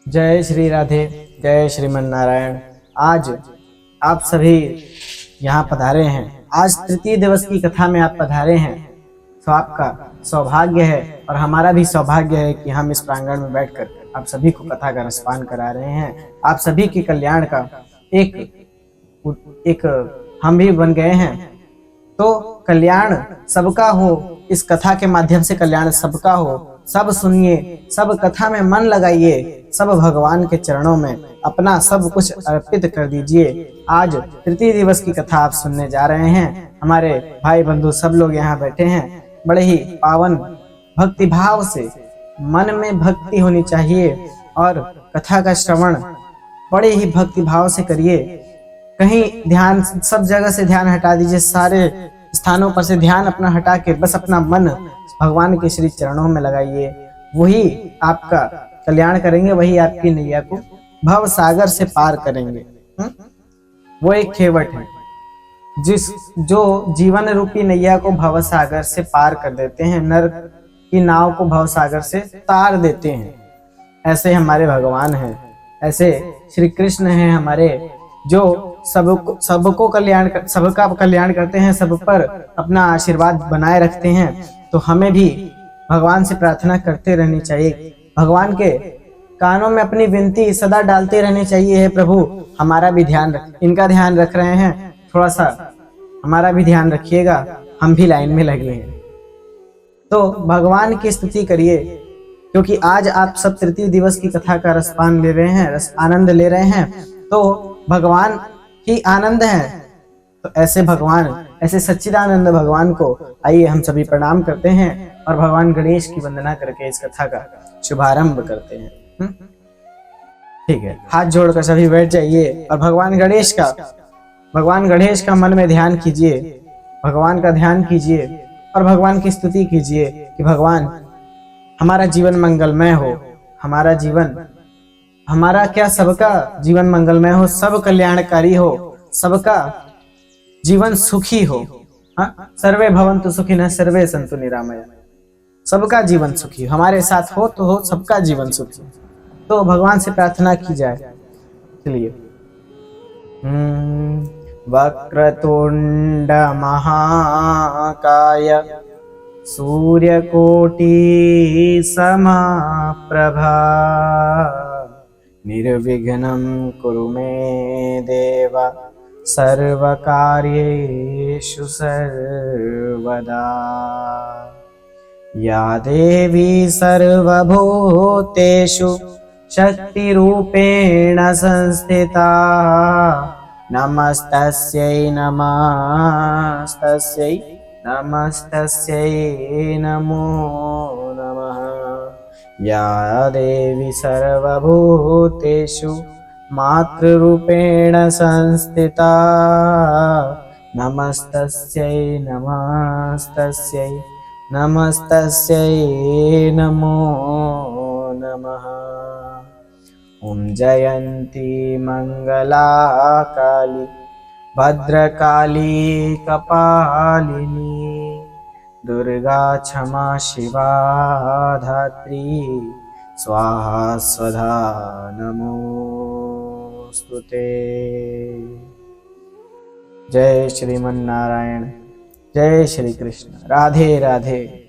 जय श्री राधे, जय श्रीमन नारायण। आज आप सभी यहाँ पधारे हैं। आज तृतीय दिवस की कथा में आप पधारे हैं, तो आपका सौभाग्य है और हमारा भी सौभाग्य है कि हम इस प्रांगण में बैठकर आप सभी को कथा का रसपान करा रहे हैं। आप सभी के कल्याण का एक हम भी बन गए हैं। तो कल्याण सबका हो, इस कथा के माध्यम से कल्याण सबका हो। सब सुनिए, सब कथा में मन लगाइए, सब भगवान के चरणों में अपना सब कुछ अर्पित कर दीजिए। आज तृतीय दिवस की कथा आप सुनने जा रहे हैं। हमारे भाई बंधु सब लोग यहाँ बैठे हैं। बड़े ही पावन भक्ति भाव से, मन में भक्ति होनी चाहिए और कथा का श्रवण बड़े ही भक्ति भाव से करिए। कहीं ध्यान, सब जगह से ध्यान हटा दीजिए, सारे स्थानों पर से ध्यान अपना हटा के बस अपना मन भगवान के श्री चरणों में लगाइए। वही आपका कल्याण करेंगे, वही आपकी नैया को भव सागर से पार करेंगे। वो एक खेवट है जो जीवन रूपी नैया को भव सागर से पार कर देते हैं, नरक की नाव को भव सागर से तार देते हैं। ऐसे हमारे भगवान हैं, ऐसे श्री कृष्ण हैं हमारे, जो सबका कल्याण करते हैं, सब पर अपना आशीर्वाद बनाए रखते हैं। तो हमें भी भगवान से प्रार्थना करते रहनी चाहिए, भगवान के कानों में अपनी विनती सदा डालते रहनी चाहिए। है प्रभु, हमारा भी ध्यान इनका ध्यान रख रहे हैं, थोड़ा सा हमारा भी ध्यान रखिएगा, हम भी लाइन में लगे हैं। तो भगवान की स्तुति करिए, क्योंकि आज आप सब तृतीय दिवस की कथा का रसपान ले रहे हैं, रस आनंद ले रहे हैं। तो भगवान ही आनंद है। तो ऐसे भगवान, ऐसे सच्चिदानंद भगवान को आइए हम सभी प्रणाम करते हैं और भगवान गणेश की वंदना करके इस कथा का शुभारंभ करते हैं। ठीक है, हाथ जोड़कर सभी बैठ जाइए और भगवान गणेश का मन में ध्यान कीजिए, भगवान का ध्यान कीजिए और भगवान की स्तुति कीजिए कि भगवान हमारा जीवन मंगलमय हो, हमारा जीवन, हमारा क्या सबका जीवन मंगलमय हो, सब कल्याणकारी हो, सबका जीवन सुखी हो। सर्वे भवन्तु सुखिनः सर्वे सन्तु निरामया। सबका जीवन सुखी, हमारे साथ हो तो हो सबका जीवन सुखी। तो भगवान से प्रार्थना की जाए। चलिए, वक्रतुंड महाकाय सूर्यकोटि समप्रभा निर्विघ्नं कुरु मे देव सर्वकार्येषु सर्वदा। या देवी सर्वभूतेषु शक्तिरूपेण संस्थिता नमस्तस्यै नमस्तस्यै नमस्तस्यै नमो नमः। या देवी सर्वभूतेषु मातृरूपेण संस्थिता नमस्तस्यै नमस्तस्यै नमस्तस्यै नमो नमः। ॐ जयन्ती मंगला काली भद्रकाली कपालिनी दुर्गा क्षमा शिवा धात्री स्वाहा स्वधा नमोस्तुते। जय श्रीमन्नारायण, जय श्री कृष्ण। राधे राधे।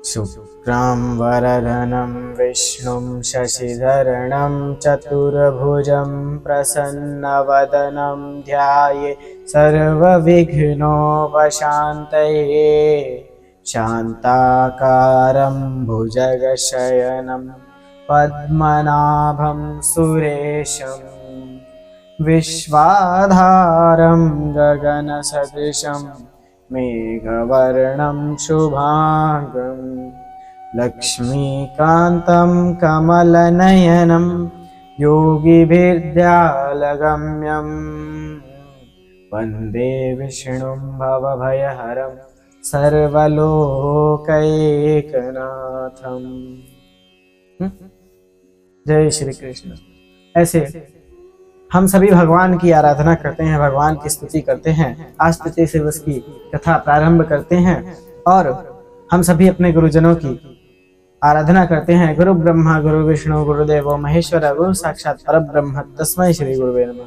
शुक्रां वरदनं विष्णुं शशिधरणं चतुर्भुजं प्रसन्नवदनं ध्याये सर्वविघ्नोपशान्तये। शान्ताकारं भुजगशयनं पद्मनाभं सुरेशं विश्वाधारं गगनसदृशं मेघवर्णं शुभांगं लक्ष्मीकान्तं कमलनयनं योगिभिर्ध्यालगम्यं वन्दे विष्णुं भवभयहरं सर्वलोकैकनाथं। जय श्री कृष्ण। ऐसे हम सभी भगवान की आराधना करते हैं, भगवान की स्तुति करते हैं, आस्तुति से उसकी कथा प्रारंभ करते हैं और हम सभी अपने गुरुजनों की आराधना करते हैं। गुरु ब्रह्मा गुरु विष्णु गुरुदेवो महेश्वर, गुरु साक्षात परब्रह्म तस्मै श्री गुरुवे नमः।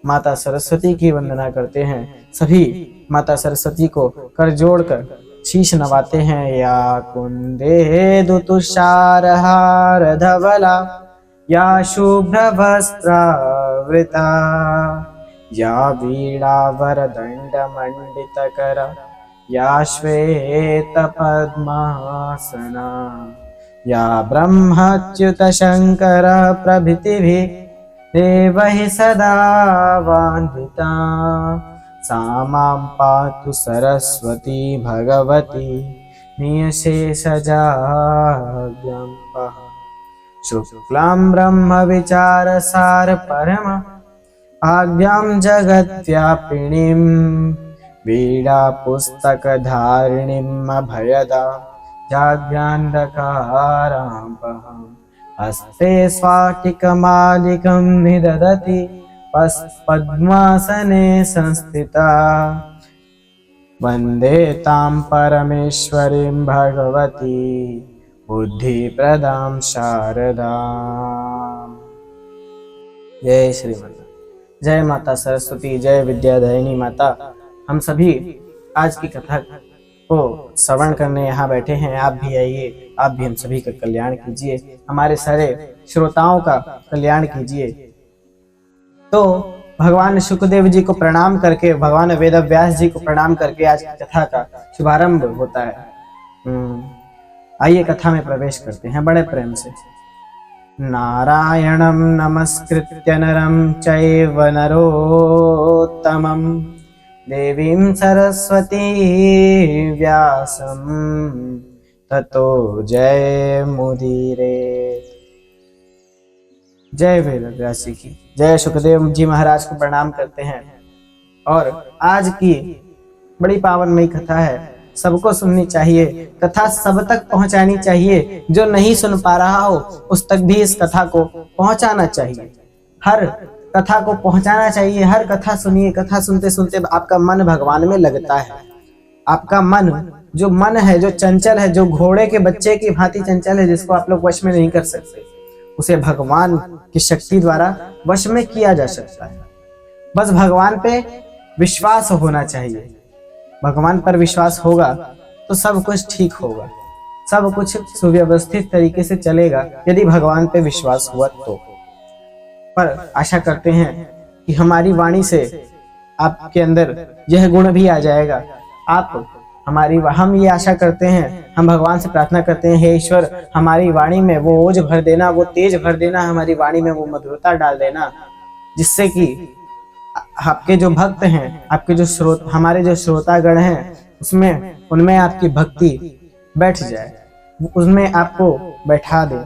माता सरस्वती की वंदना करते हैं। सभी माता सरस्वती को कर जोड़कर शीश नवाते हैं। या कुंदे दुतुषारहार धवला, या शुभ्रवस्त्रावृता, या वीणावरदण्डमण्डितकरा, या श्वेत पद्मासना, या ब्रह्मच्युत शंकर प्रभृतिभिः देवैः सदा वन्दिता, सा मां पातु सरस्वती भगवती निःशेषजाड्यं पहा। शुक्लां ब्रह्म विचारसार परम आज्ञां जगद्व्यापिनीं, वीणा पुस्तकधारिणीम् अभयदा जाड्यान्धकारां पहा। हस्ते स्फाटिकमालिकं निदधति पद्मासने संस्थिता, वन्दे तां परमेश्वरीं भगवती बुद्धिप्रदां शारदाम्। जय श्रीमन, जय माता सरस्वती, जय विद्यादायिनी माता। हम सभी आज की कथा को श्रवण करने यहाँ बैठे हैं। आप भी आइए, आप भी हम सभी का कल्याण कीजिए, हमारे सारे श्रोताओं का कल्याण कीजिए। तो भगवान शुकदेव जी को प्रणाम करके, भगवान वेदव्यास जी को प्रणाम करके आज की कथा का शुभारंभ होता है। आइए कथा में प्रवेश करते हैं बड़े प्रेम से। नारायणं नमस्कृत्य नरं चैव नरोत्तमं, देवीं सरस्वती व्यासं ततो जयमुदीरे। जय वेदव्यास जी की, जय शुकदेव जी महाराज को प्रणाम करते हैं। और आज की बड़ी पावनमयी कथा है, सबको सुननी चाहिए, कथा सब तक पहुंचानी चाहिए। जो नहीं सुन पा रहा हो उस तक भी इस कथा को पहुंचाना चाहिए, हर कथा को पहुंचाना चाहिए। हर कथा सुनिए, कथा सुनते सुनते आपका मन भगवान में लगता है। आपका मन जो है, जो चंचल है, जो घोड़े के बच्चे की भांति चंचल है, जिसको आप लोग वश में नहीं कर सकते, उसे भगवान की शक्ति द्वारा वश में किया जा सकता है। बस भगवान पे विश्वास होना चाहिए। भगवान पर विश्वास होगा तो सब कुछ ठीक होगा, सब कुछ सुव्यवस्थित तरीके से चलेगा यदि भगवान पे विश्वास हुआ तो। पर आशा करते हैं कि हमारी वाणी से आपके अंदर यह गुण भी आ जाएगा। हम ये आशा करते हैं, हम भगवान से प्रार्थना करते हैं, हे ईश्वर हमारी वाणी में वो ओज भर देना, वो तेज भर देना, हमारी वाणी में वो मधुरता डाल देना, जिससे कि आपके जो भक्त हैं, आपके जो हमारे जो श्रोतागण हैं, उनमें आपकी भक्ति बैठ जाए, उसमें आपको बैठा दे।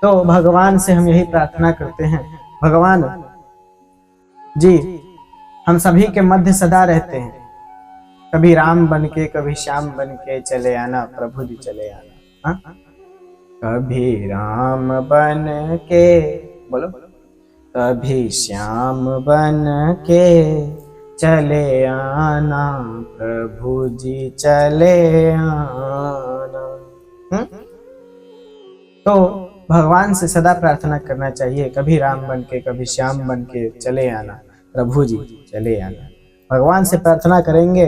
तो भगवान से हम यही प्रार्थना करते हैं। भगवान जी हम सभी के मध्य सदा रहते हैं। कभी राम बन के, कभी श्याम बन के चले आना प्रभु जी, चले आना। कभी राम बन के, बोलो, कभी श्याम बन के चले आना प्रभु जी, चले आना। तो भगवान से सदा प्रार्थना करना चाहिए, कभी राम बन के, कभी श्याम बन के चले आना प्रभु जी, चले आना। भगवान से प्रार्थना करेंगे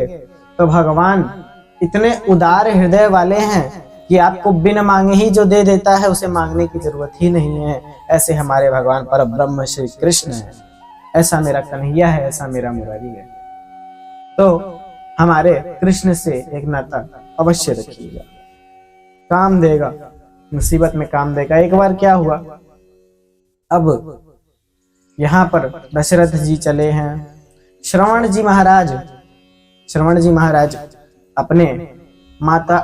तो भगवान इतने उदार हृदय वाले हैं कि आपको बिन मांगे ही जो दे देता है, उसे मांगने की जरूरत ही नहीं है। ऐसे हमारे भगवान पर ब्रह्म श्री कृष्ण है। ऐसा मेरा कन्हैया है, ऐसा मेरा मुरारी है। तो हमारे कृष्ण से एक नाता अवश्य रखिएगा, काम देगा, मुसीबत में काम देगा। एक बार क्या हुआ, अब यहाँ पर दशरथ जी चले हैं। श्रवण जी महाराज अपने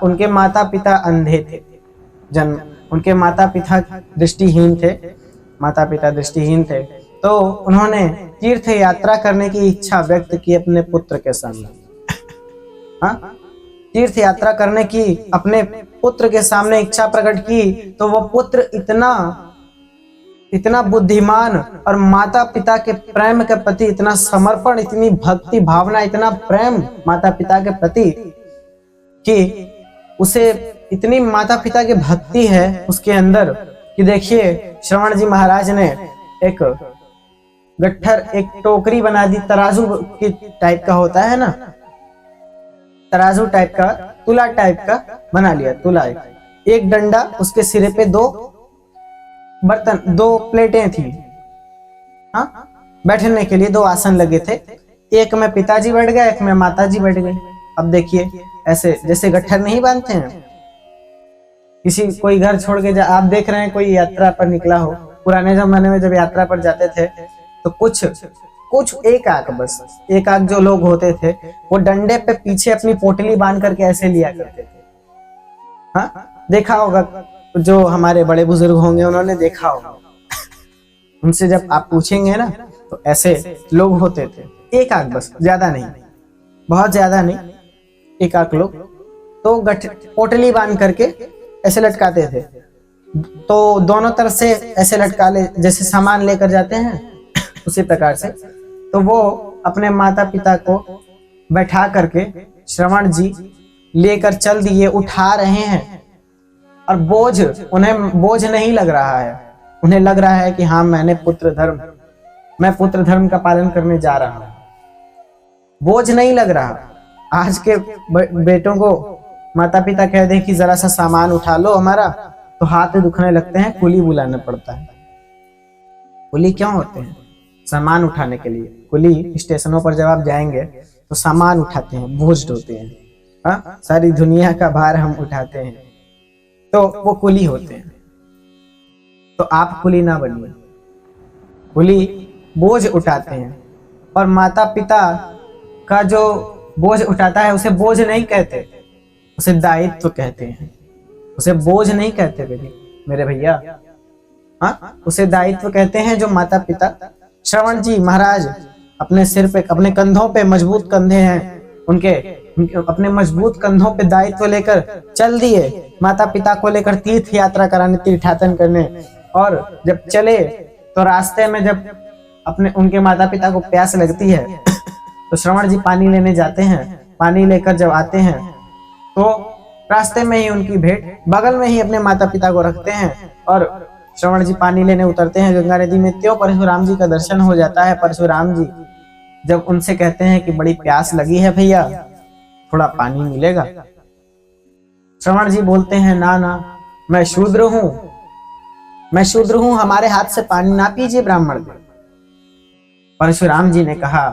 उनके माता पिता अंधे थे, उनके माता पिता दृष्टिहीन थे। तो उन्होंने तीर्थ यात्रा करने की इच्छा व्यक्त की अपने पुत्र के सामने। तीर्थ यात्रा करने की अपने पुत्र के सामने इच्छा प्रकट की, तो वो पुत्र इतना इतना बुद्धिमान और माता पिता के प्रेम के प्रति इतना समर्पण, इतनी भक्ति भावना, इतना प्रेम माता पिता के प्रति कि उसे इतनी माता पिता की भक्ति है उसके अंदर कि देखिए श्रवण जी महाराज ने एक गट्ठर, एक टोकरी बना दी, तराजू की टाइप का होता है ना, तराजू टाइप का, तुला टाइप का बना लिया। तुला एक डंडा, उसके सिरे पे 2 बर्तन, 2 प्लेटें थी, हाँ, बैठने के लिए 2 आसन लगे थे। एक में पिताजी बैठ गए, एक में माताजी बैठ गई। अब देखिए ऐसे जैसे गट्ठर नहीं बांधते हैं, किसी कोई घर छोड़ के आप देख रहे हैं कोई यात्रा पर निकला हो, पुराने जमाने में जब यात्रा पर जाते थे तो कुछ एक आग जो लोग होते थे वो डंडे पे पीछे अपनी पोटली बांध करके ऐसे लिया करते थे। हाँ, देखा होगा, जो हमारे बड़े बुजुर्ग होंगे उन्होंने देखा होगा। उनसे जब आप पूछेंगे ना तो ऐसे लोग होते थे, एक आग, बस ज्यादा नहीं, बहुत ज्यादा नहीं, एक आग लोग तो पोटली बांध करके ऐसे लटकाते थे। तो दोनों तरफ से ऐसे लटका ले, जैसे सामान लेकर जाते हैं उसी प्रकार से। तो वो अपने माता पिता को बैठा करके श्रवण जी लेकर चल दिए, उठा रहे हैं, और उन्हें बोझ नहीं लग रहा है। उन्हें लग रहा है कि हाँ, मैं पुत्र धर्म का पालन करने जा रहा हूं। बोझ नहीं लग रहा। आज के बेटों को माता पिता कह दें कि जरा सा सामान उठा लो हमारा, तो हाथ दुखने लगते हैं, कुली बुलाना पड़ता है। कुली क्यों होते हैं? सामान उठाने के लिए। कुली स्टेशनों पर जब आप जाएंगे तो सामान उठाते हैं, बोझ ढोते हैं, हाँ, सारी दुनिया का भार हम उठाते हैं, तो वो कुली होते हैं। तो आप कुली ना बनिए, कुली बोझ उठाते हैं। और माता पिता का जो बोझ उठाता है उसे बोझ नहीं कहते, उसे दायित्व कहते हैं। उसे बोझ नहीं कहते मेरे भैया, हाँ, उसे दायित्व कहते हैं। जो माता पिता, श्रवण जी महाराज अपने सिर पे, अपने कंधों पे मजबूत कंधे हैं उनके अपने मजबूत कंधों पे दायित्व लेकर चल दिए माता पिता को लेकर तीर्थ यात्रा कराने, तीर्थाटन करने। और जब चले तो रास्ते में जब उनके माता पिता को प्यास लगती है तो श्रवण जी पानी लेने जाते हैं। पानी लेकर जब आते हैं तो रास्ते में ही उनकी भेंट, बगल में ही अपने माता पिता को रखते हैं और श्रवण जी पानी लेने उतरते हैं गंगा नदी में। त्यों परशुराम जी का दर्शन हो जाता है। परशुराम जी जब उनसे कहते हैं कि बड़ी प्यास लगी है भैया, थोड़ा पानी मिलेगा? श्रवण जी बोलते हैं, ना ना, मैं शूद्र हूं, हमारे हाथ से पानी ना पीजिए ब्राह्मण जी। परशुराम जी ने कहा,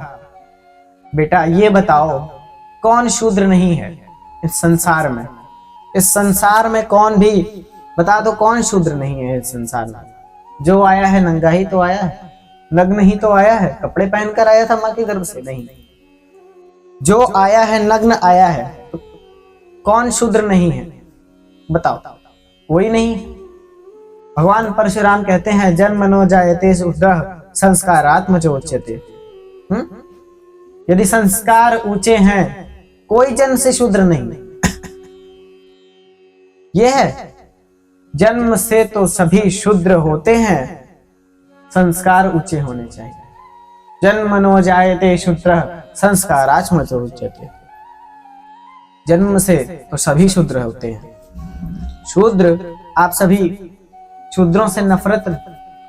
बेटा ये बताओ कौन शूद्र नहीं है इस संसार में? इस संसार में कौन भी बता दो कौन शूद्र नहीं है इस संसार में? जो आया है नंगा ही तो आया है, नग्न ही तो आया है, कपड़े पहनकर आया था मां के गर्भ से? नहीं, जो आया है नग्न आया है। तो कौन शूद्र नहीं है बताओ? कोई नहीं। भगवान परशुराम कहते हैं, जन्मनो जायते शूद्रः संस्कारात्मजो उच्यते। यदि संस्कार ऊंचे हैं, कोई जन्म से शूद्र नहीं। यह है, जन्म से तो सभी शूद्र होते हैं, संस्कार ऊंचे होने चाहिए। जन्मनो जायते शूद्रः संस्कारात्मजो उच्यते। जन्म से तो सभी शूद्र होते हैं। शूद्र, आप सभी शूद्रों से नफरत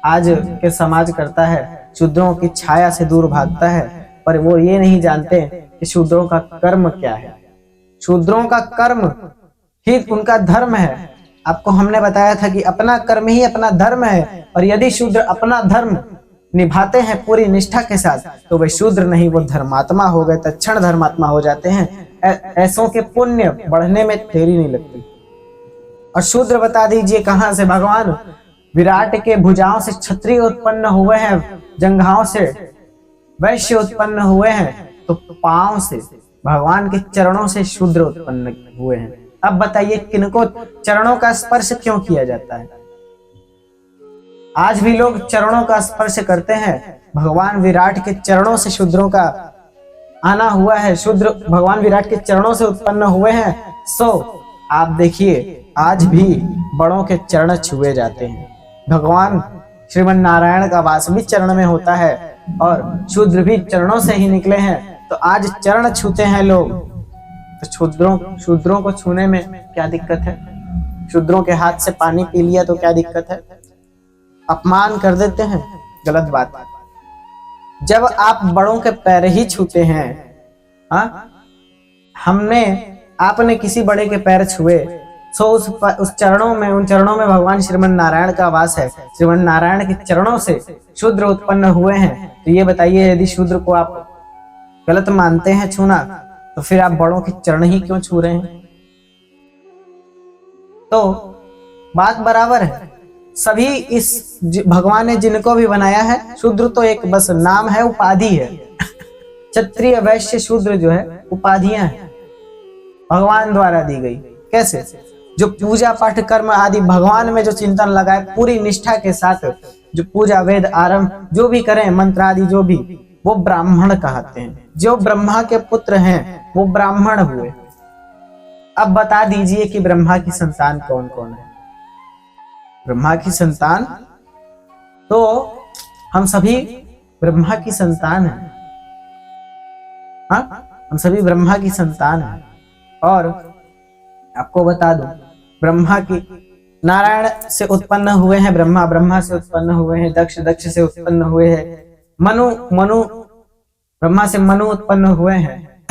आज के समाज करता है, शूद्रों की छाया से दूर भागता है, पर वो ये नहीं जानते कि शूद्रों का कर्म क्या है। शूद्रों का कर्म ही उनका धर्म है। आपको हमने बताया था कि अपना कर्म ही अपना धर्म है, और यदि शूद्र अपना धर्म निभाते हैं पूरी निष्ठा के साथ तो वे शूद्र नहीं, वो धर्मात्मा हो गए, तत्क्षण धर्मात्मा हो जाते हैं। ऐसों के पुण्य बढ़ने में देरी नहीं लगती। और शूद्र बता दीजिए कहां से? भगवान विराट के भुजाओं से क्षत्रिय उत्पन्न हुए हैं, जंघाओं से वैश्य उत्पन्न हुए हैं, तो पांव से, भगवान के चरणों से शूद्र उत्पन्न हुए हैं। अब बताइए किनको चरणों का स्पर्श क्यों किया जाता है? आज भी लोग चरणों का स्पर्श करते हैं। भगवान विराट के चरणों से शूद्रों का आना हुआ है। शूद्र भगवान विराट के चरणों से उत्पन्न हुए हैं। सो आप देखिए आज भी बड़ों के चरण छुए जाते हैं। भगवान श्रीमन नारायण का वास भी चरण में होता है और शूद्र भी चरणों से ही निकले हैं। तो आज चरण छूते हैं लोग, तो शूद्रों को छूने में क्या दिक्कत है? शूद्रों के हाथ से पानी पी लिया तो क्या दिक्कत है? अपमान कर देते हैं, गलत बात। जब आप बड़ों के पैर ही छूते हैं, आपने किसी बड़े के पैर छुए, सो उन चरणों में भगवान श्रीमन नारायण का वास है। श्रीमन नारायण के चरणों से शूद्र उत्पन्न हुए हैं। तो ये बताइए, यदि शूद्र को आप गलत मानते हैं छूना, तो फिर आप बड़ों के चरण ही क्यों छू रहे हैं? तो बात बराबर है। सभी इस भगवान ने जिनको भी बनाया है, शूद्र तो एक बस नाम है, उपाधि है। क्षत्रिय वैश्य शूद्र जो है उपाधियां हैं, भगवान द्वारा दी गई। कैसे? जो पूजा पाठ कर्म आदि भगवान में जो चिंतन लगाए पूरी निष्ठा के साथ, जो पूजा वेद आरंभ जो भी करें, मंत्र आदि जो भी, वो ब्राह्मण कहते हैं। जो ब्रह्मा के पुत्र हैं वो ब्राह्मण हुए। अब बता दीजिए कि ब्रह्मा की संतान कौन कौन है? ब्रह्मा की संतान तो हम सभी ब्रह्मा की संतान हैं। हम सभी ब्रह्मा की संतान हैं। और आपको बता दूं, ब्रह्मा की नारायण से उत्पन्न हुए हैं, ब्रह्मा से उत्पन्न हुए हैं, दक्ष से उत्पन्न हुए हैं, मनु ब्रह्मा से मनु उत्पन्न हुए हैं।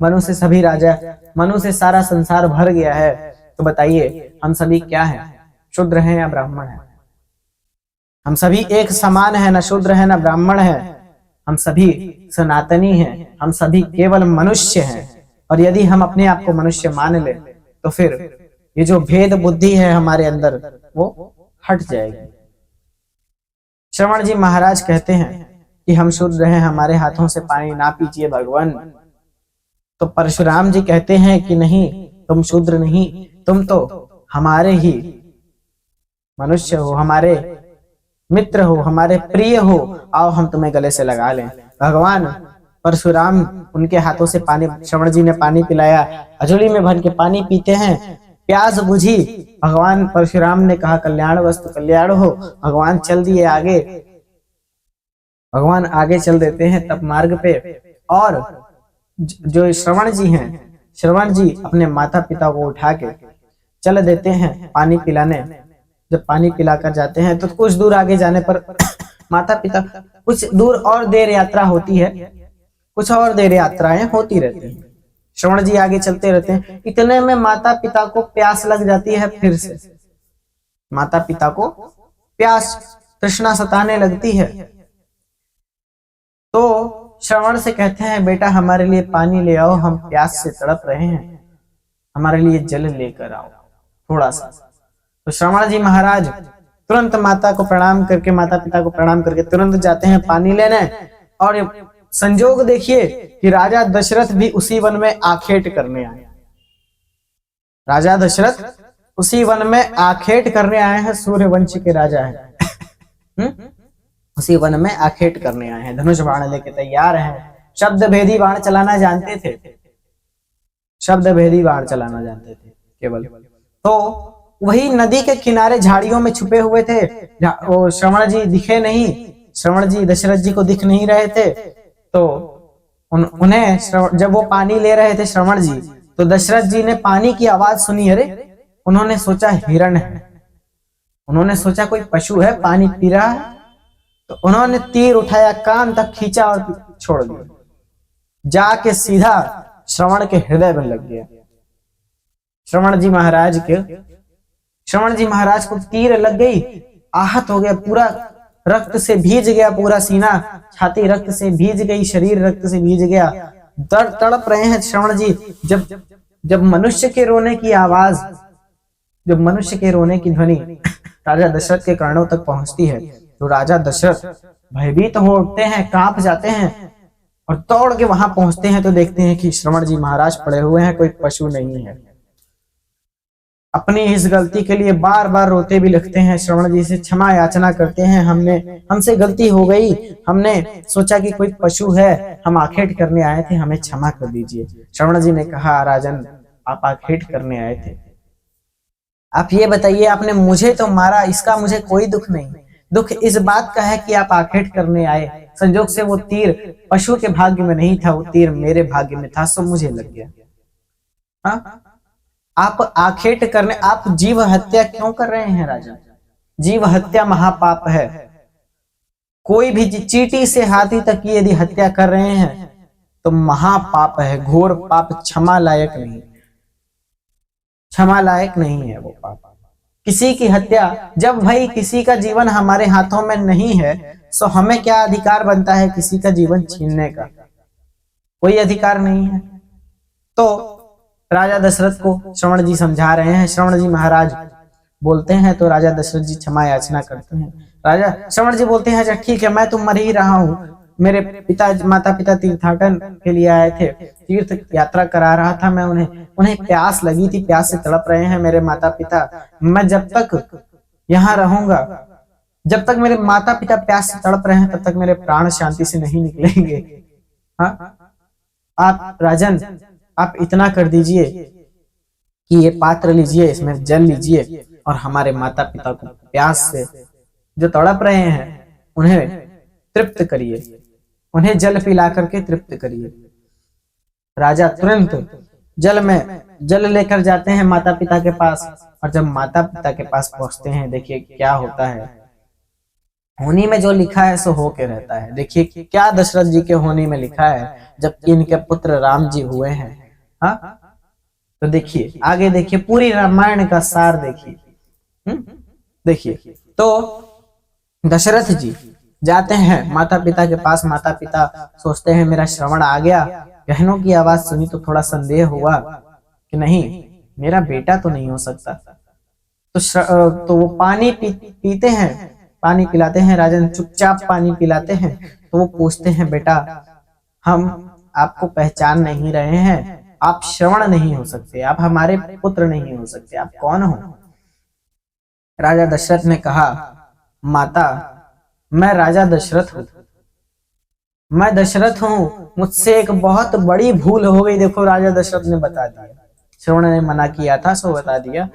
मनु से सभी राजा, मनु से सारा संसार भर गया है। तो बताइए, हम सभी क्या हैं? शूद्र हैं या ब्राह्मण हैं? हम सभी एक समान है, ना शूद्र है ना ब्राह्मण है। हम सभी सनातनी हैं, हम सभी केवल मनुष्य हैं। और यदि हम अपने आप को मनुष्य मान ले, तो फिर ये जो भेद बुद्धि है हमारे अंदर, वो हट जाएगी। श्रवण जी महाराज कहते हैं कि हम शूद्र हैं, हमारे हाथों से पानी ना पीजिए भगवान। तो परशुराम जी कहते हैं कि नहीं, तुम शूद्र नहीं, तुम तो हमारे ही मनुष्य हो, हमारे मित्र हो, हमारे प्रिय हो, आओ हम तुम्हें गले से लगा लें। भगवान परशुराम, उनके हाथों से पानी, श्रवण जी ने पानी पिलाया, अजोली में भर के पानी पीते हैं, प्यास बुझी। भगवान परशुराम ने कहा कल्याण वस्तु कल्याण हो। भगवान चल दिए आगे, भगवान आगे चल देते हैं तप मार्ग पे। और जो श्रवण जी हैं, श्रवण जी अपने माता पिता को उठा के चल देते हैं पानी पिलाने। जब पानी पिलाकर जाते हैं तो कुछ दूर आगे जाने पर माता पिता, कुछ दूर और देर यात्रा होती है, कुछ और देर यात्राएं होती रहती हैं। श्रवण जी आगे चलते रहते हैं। इतने में माता पिता को प्यास लग जाती है। फिर से माता पिता को प्यास, तृष्णा सताने लगती है। तो श्रवण से कहते हैं, बेटा हमारे लिए पानी ले आओ, हम प्यास से तड़प रहे हैं, हमारे लिए जल लेकर आओ थोड़ा सा। तो श्रवण जी महाराज तुरंत माता को प्रणाम करके, माता पिता को प्रणाम करके तुरंत जाते हैं पानी लेने। और संजोग देखिए कि राजा दशरथ भी उसी वन में आखेट करने आए। राजा दशरथ उसी वन में आखेट करने आए हैं, सूर्यवंश के राजा हैं। उसी वन में आखेट करने आए हैं, धनुष बाण लेके तैयार हैं। शब्द भेदी बाण चलाना जानते थे, शब्द भेदी बाण चलाना जानते थे केवल। तो वही नदी के किनारे झाड़ियों में छुपे हुए थे। वो श्रवण जी दिखे नहीं, श्रवण जी दशरथ जी को दिख नहीं रहे थे। तो उन्हें जब वो पानी ले रहे थे श्रवण जी, तो दशरथ जी ने पानी की आवाज सुनी। अरे, उन्होंने सोचा हिरण है, उन्होंने सोचा कोई पशु है पानी पी रहा है। तो उन्होंने तीर उठाया, कान तक खींचा और छोड़ दिया, जाके सीधा श्रवण के हृदय में लग गया। श्रवण जी महाराज को तीर लग गई, आहत हो गया, पूरा रक्त से भीज गया, पूरा सीना छाती रक्त से भीज गई, शरीर रक्त से भीज गया। दर्द तड़प रहे हैं श्रवण जी। जब मनुष्य के रोने की आवाज, जब मनुष्य के रोने की ध्वनि राजा दशरथ के कानों तक पहुंचती है, तो राजा दशरथ भयभीत हो उठते हैं, कांप जाते हैं और दौड़ के वहां पहुंचते हैं। तो देखते हैं कि श्रवण जी महाराज पड़े हुए हैं, कोई पशु नहीं है। अपनी इस गलती के लिए बार बार रोते भी लगते हैं, श्रवण जी से क्षमा याचना करते हैं, हमसे गलती हो गई, हमने सोचा कि कोई पशु है, हम आखेट करने आए थे, हमें क्षमा कर दीजिए। श्रवण जी ने कहा, राजन आप आखेट करने आए थे, आप ये बताइए आपने मुझे तो मारा, इसका मुझे कोई दुख नहीं, दुख इस बात का है कि आप आखेट करने आए, संजोग से वो तीर पशु के भाग्य में नहीं था, वो तीर मेरे भाग्य में था, सो मुझे लग गया। हाँ, आप आखेट करने, आप जीव हत्या क्यों कर रहे हैं राजा? जीव हत्या महापाप है। कोई भी चींटी से हाथी तक की यदि हत्या कर रहे हैं तो महापाप है, घोर पाप, क्षमा लायक नहीं, क्षमा लायक नहीं है वो पाप। किसी की हत्या, जब भाई किसी का जीवन हमारे हाथों में नहीं है, सो हमें क्या अधिकार बनता है किसी का जीवन छीनने का? कोई अधिकार नहीं है। तो राजा दशरथ को श्रवण जी समझा रहे हैं। श्रवण जी महाराज बोलते हैं तो राजा दशरथ जी क्षमा याचना करते हैं। राजा श्रवण जी बोलते हैं, अच्छा ठीक है, मैं तो मर ही रहा हूँ, मेरे माता पिता तीर्थाटन के लिए आए थे, तीर्थ यात्रा करा रहा था मैं उन्हें प्यास लगी थी, प्यास से तड़प रहे हैं मेरे माता पिता। मैं जब तक यहाँ रहूंगा, जब तक मेरे माता पिता प्यास से तड़प रहे हैं, तब तक मेरे प्राण शांति से नहीं निकलेंगे। हाँ, आप राजन, आप इतना कर दीजिए कि ये पात्र लीजिए, इसमें जल लीजिए और हमारे माता पिता को प्यास से जो तड़प रहे हैं उन्हें तृप्त करिए, उन्हें जल पिला करके तृप्त करिए। राजा तुरंत जल लेकर जाते हैं माता पिता के पास, और जब माता पिता के पास पहुंचते हैं, देखिए क्या होता है। होनी में जो लिखा है सो होके रहता है। देखिए क्या दशरथ जी के होनी में लिखा है, जबकि इनके पुत्र राम जी हुए हैं। हाँ, तो देखिए आगे, देखिए पूरी रामायण का सार देखिए। देखिए तो दशरथ जी जाते हैं माता पिता के पास। माता पिता सोचते हैं मेरा श्रवण आ गया, बहनों की आवाज सुनी तो थोड़ा संदेह हुआ कि नहीं, मेरा बेटा तो नहीं हो सकता। तो वो पानी पीते हैं, पानी पिलाते हैं राजन, चुपचाप पानी पिलाते हैं। तो वो पूछते हैं, बेटा हम आपको पहचान नहीं रहे हैं, आप श्रवण नहीं हो सकते, आप हमारे पुत्र नहीं हो सकते, आप कौन हो? राजा दशरथ ने कहा, माता मैं राजा दशरथ हूं, मैं दशरथ हूं, मुझसे एक बहुत बड़ी भूल हो गई। देखो राजा दशरथ ने बता दिया, श्रवण ने मना किया था सो बता दिया,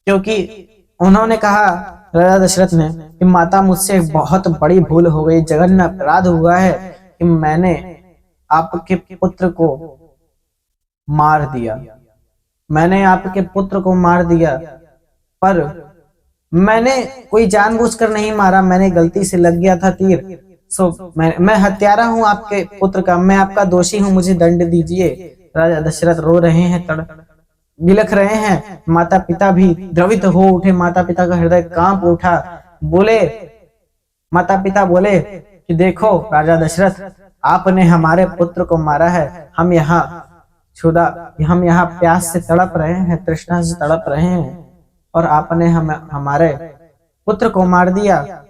क्योंकि उन्होंने कहा राजा दशरथ ने कि माता मुझसे एक बहुत बड़ी भूल हो गई, जघन्य अपराध हुआ है कि मैंने आपके पुत्र को मार दिया, मैंने आपके पुत्र को मार दिया, पर मैंने कोई जानबूझकर नहीं मारा, मैंने गलती से लग गया था तीर। सो मैं हत्यारा हूं आपके पुत्र का, मैं आपका दोषी हूं, मुझे दंड दीजिए। राजा दशरथ रो रहे हैं, बिलख रहे हैं। माता पिता भी द्रवित हो उठे, माता पिता का हृदय कांप उठा। बोले, माता पिता बोले कि देखो राजा दशरथ, आपने हमारे पुत्र को मारा है, हम यहाँ प्यास से तड़प रहे हैं, तृष्णा से तड़प रहे हैं, और आपने हमारे पुत्र को मार दिया।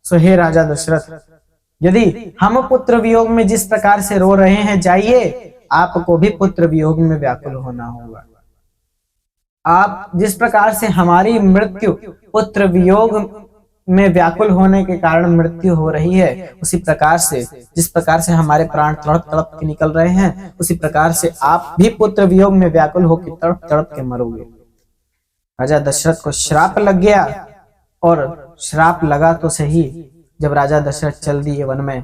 सो हे राजा दशरथ, यदि हम पुत्र वियोग में जिस प्रकार से रो रहे हैं, जाइए आपको भी पुत्र वियोग में व्याकुल होना होगा। आप जिस प्रकार से हमारी मृत्यु पुत्र वियोग में व्याकुल होने के कारण मृत्यु हो रही है, उसी प्रकार से जिस प्रकार से हमारे प्राण तड़प तड़प के निकल रहे हैं, उसी प्रकार से आप भी पुत्र वियोग में व्याकुल होकर तड़प तड़प के मरोगे। राजा दशरथ को श्राप लग गया, और श्राप लगा तो सही, जब राजा दशरथ चल दिए वन में,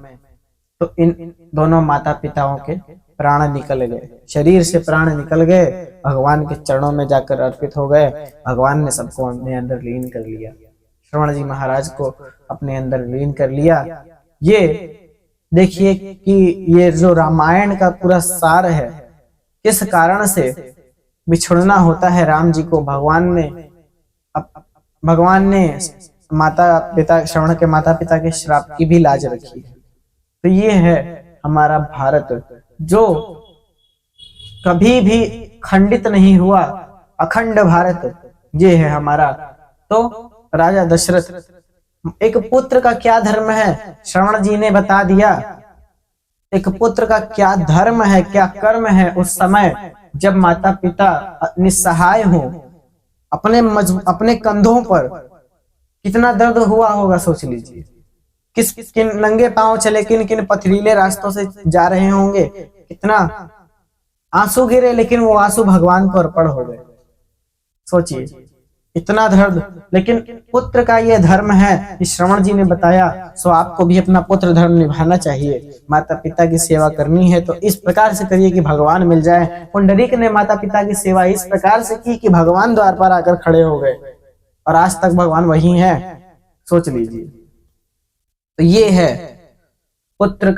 तो इन दोनों माता पिताओं के प्राण निकल गए, शरीर से प्राण निकल गए, भगवान के चरणों में जाकर अर्पित हो गए। भगवान ने सबको अपने अंदर लीन कर लिया, श्रवण जी महाराज को अपने अंदर लीन कर लिया। ये देखिए कि ये जो रामायण का पूरा सार है, किस कारण से बिछुड़ना होता है राम जी को। भगवान ने माता पिता, श्रवण के माता पिता के श्राप की भी लाज रखी है। तो ये है हमारा भारत, जो कभी भी खंडित नहीं हुआ, अखंड भारत ये है हमारा। तो राजा दशरथ, एक पुत्र का क्या धर्म है, श्रवण जी ने बता दिया। एक पुत्र का क्या धर्म है, क्या कर्म है। उस समय जब माता पिता निस्सहाय हो, अपने कंधों पर कितना दर्द हुआ होगा, सोच लीजिए। किन नंगे पांव चले, किन किन पथरीले रास्तों से जा रहे होंगे, कितना आंसू गिरे, लेकिन वो आंसू भगवान को अर्पण हो गए। सोचिए इतना दर्द, लेकिन पुत्र का ये धर्म है, इस श्रवण जी ने बताया। सो आपको भी अपना पुत्र धर्म निभाना चाहिए। माता पिता की सेवा करनी है तो इस प्रकार से करिए कि भगवान मिल जाए। पुंडरीक ने माता पिता की सेवा इस प्रकार से की कि भगवान द्वार पर आकर खड़े हो गए, और आज तक भगवान वही हैं। सोच लीजिए। तो ये है पुत्र